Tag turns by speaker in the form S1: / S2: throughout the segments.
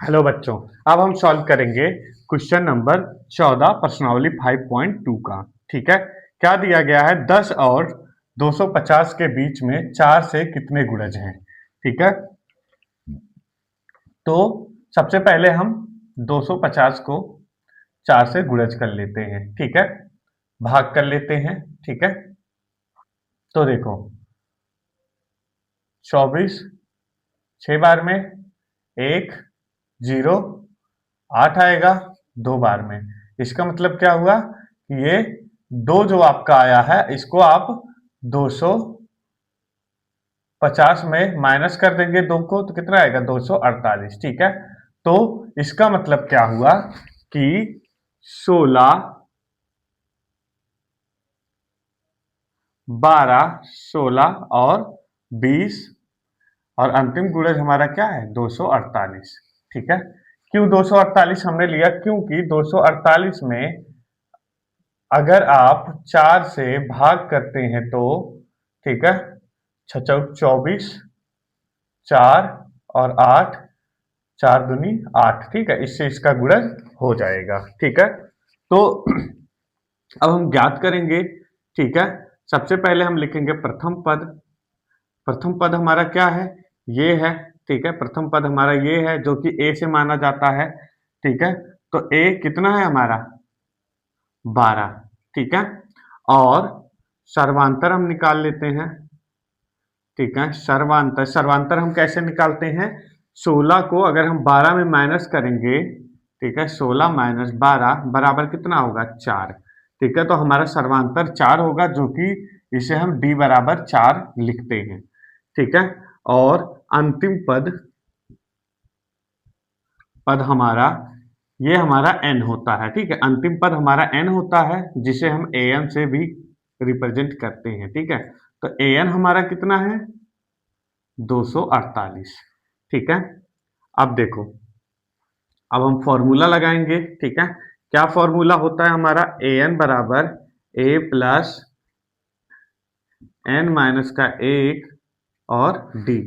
S1: Hello बच्चों। अब हम सॉल्व करेंगे क्वेश्चन नंबर 14 प्रश्नावली 5.2 का। ठीक है। क्या दिया गया है? 10 और 250 के बीच में 4 से कितने गुणज हैं? ठीक है। तो सबसे पहले हम 250 को 4 से गुणज कर लेते हैं। ठीक है। भाग कर लेते हैं। ठीक है। तो देखो 24 6 बार में, 1 0 8 आएगा 2 बार में। इसका मतलब क्या हुआ कि ये दो जो आपका आया है इसको आप 250 में माइनस कर देंगे दो को, तो कितना आएगा? 248। ठीक है। तो इसका मतलब क्या हुआ कि 16 12 16 और 20 और अंतिम गुणज हमारा क्या है? 248। ठीक है। क्यों 248 हमने लिया? क्योंकि 248 में अगर आप 4 से भाग करते हैं तो, ठीक है, 6 चौक 24, 4 और 8, 4 दूनी 8। ठीक है। इससे इसका गुणज हो जाएगा। ठीक है। तो अब हम ज्ञात करेंगे। ठीक है। सबसे पहले हम लिखेंगे प्रथम पद। प्रथम पद हमारा क्या है? ये है। ठीक है। प्रथम पद हमारा ये है जो कि ए से माना जाता है। ठीक है। तो ए कितना है हमारा? 12। ठीक है। और सर्वांतर हम निकाल लेते हैं। ठीक है। सर्वांतर सर्वांतर हम कैसे निकालते हैं? 16 को अगर हम 12 में माइनस करेंगे, ठीक है, 16 माइनस 12 बराबर कितना होगा? 4। ठीक है। तो हमारा सर्वांतर 4 होगा, जो कि इसे हम d बराबर 4 लिखते हैं। ठीक है। और अंतिम पद पद हमारा ये हमारा n होता है। ठीक है। अंतिम पद हमारा n होता है, जिसे हम an से भी रिप्रेजेंट करते हैं। ठीक है। तो an हमारा कितना है? 248। ठीक है। अब देखो, अब हम फॉर्मूला लगाएंगे। ठीक है। क्या फॉर्मूला होता है हमारा? an बराबर a प्लस n माइनस का 1 और d।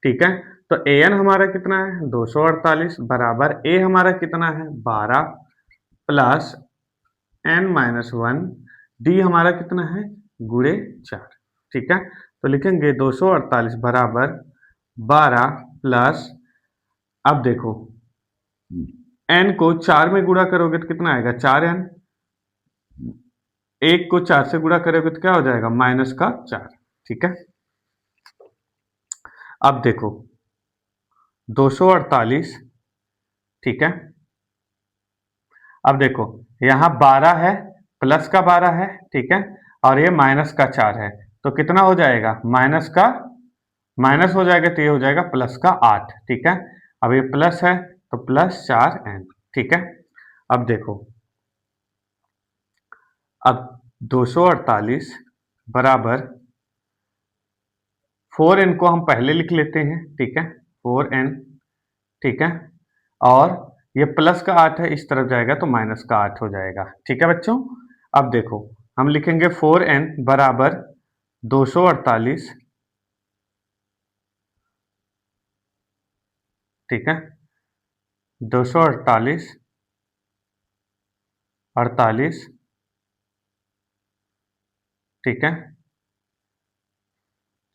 S1: ठीक है। तो an हमारा कितना है? 248 बराबर a हमारा कितना है? 12 प्लस n माइनस 1, d हमारा कितना है? गुणे 4। ठीक है। तो लिखेंगे 248 बराबर 12 प्लस, अब देखो n को 4 में गुणा करोगे तो कितना आएगा? 4n। 1 को 4 से गुणा करोगे तो क्या हो जाएगा? माइनस का 4। ठीक है। अब देखो 248। ठीक है। अब देखो यहाँ 12 है, प्लस का 12 है। ठीक है। और ये माइनस का 4 है, तो कितना हो जाएगा? माइनस का माइनस हो जाएगा तो ये हो जाएगा प्लस का 8। ठीक है। अब ये प्लस है तो प्लस 4n। ठीक है। अब देखो, अब 248 बराबर 4n को हम पहले लिख लेते हैं। ठीक है। 4n। ठीक है। और ये प्लस का 8 है, इस तरफ जाएगा तो माइनस का 8 हो जाएगा। ठीक है बच्चों। अब देखो हम लिखेंगे 4n बराबर 248। ठीक है। 248 48। ठीक है।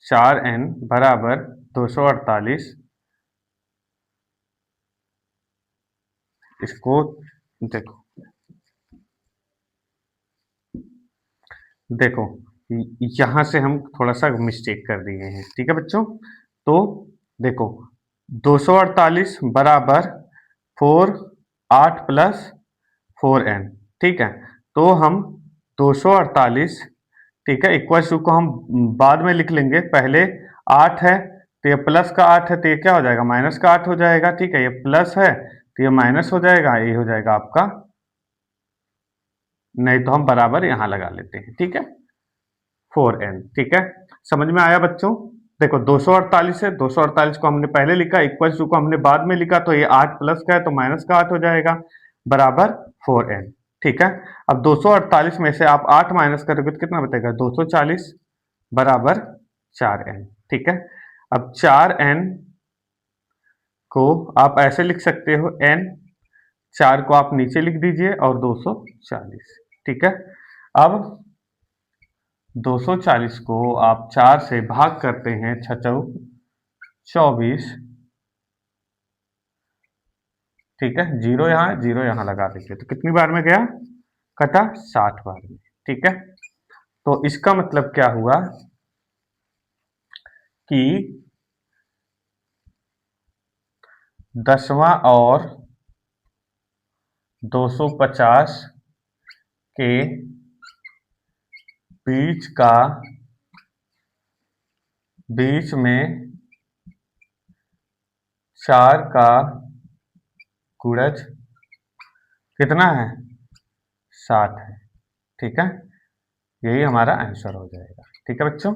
S1: 4n बराबर 248। इसको देखो देखो यहां से हम थोड़ा सा मिस्टेक कर दिए हैं। ठीक है बच्चों। तो देखो 248 बराबर 4 8 प्लस 4n। ठीक है। तो हम 248, ठीक है, इक्वल टू को हम बाद में लिख लेंगे। पहले 8 है तो ये प्लस का 8 है, तो ये क्या हो जाएगा? माइनस का 8 हो जाएगा। ठीक है। ये प्लस है तो ये माइनस हो जाएगा, ये हो जाएगा आपका, नहीं तो हम बराबर यहां लगा लेते हैं। ठीक है। 4n। ठीक है। समझ में आया बच्चों? देखो 248 है, 248 को हमने पहले लिखा, इक्वल टू को हमने बाद में लिखा, तो ये 8 प्लस का है तो माइनस का 8 हो जाएगा, बराबर 4n। ठीक है। अब 248 में से आप 8 माइनस करोगे तो कितना बचेगा? 240 बराबर 4n। ठीक है। अब 4n को आप ऐसे लिख सकते हो n, 4 को आप नीचे लिख दीजिए और 240, ठीक है। अब 240 को आप 4 से भाग करते हैं, 6 चौक 24, ठीक है। जीरो यहाँ लगा दीजिए, तो कितनी बार में गया, कटा 60 बार में, ठीक है। तो इसका मतलब क्या हुआ कि 10वां और 250 के बीच में 4 का गुणज कितना है, 60 है, ठीक है। यही हमारा आंसर हो जाएगा, ठीक है बच्चों।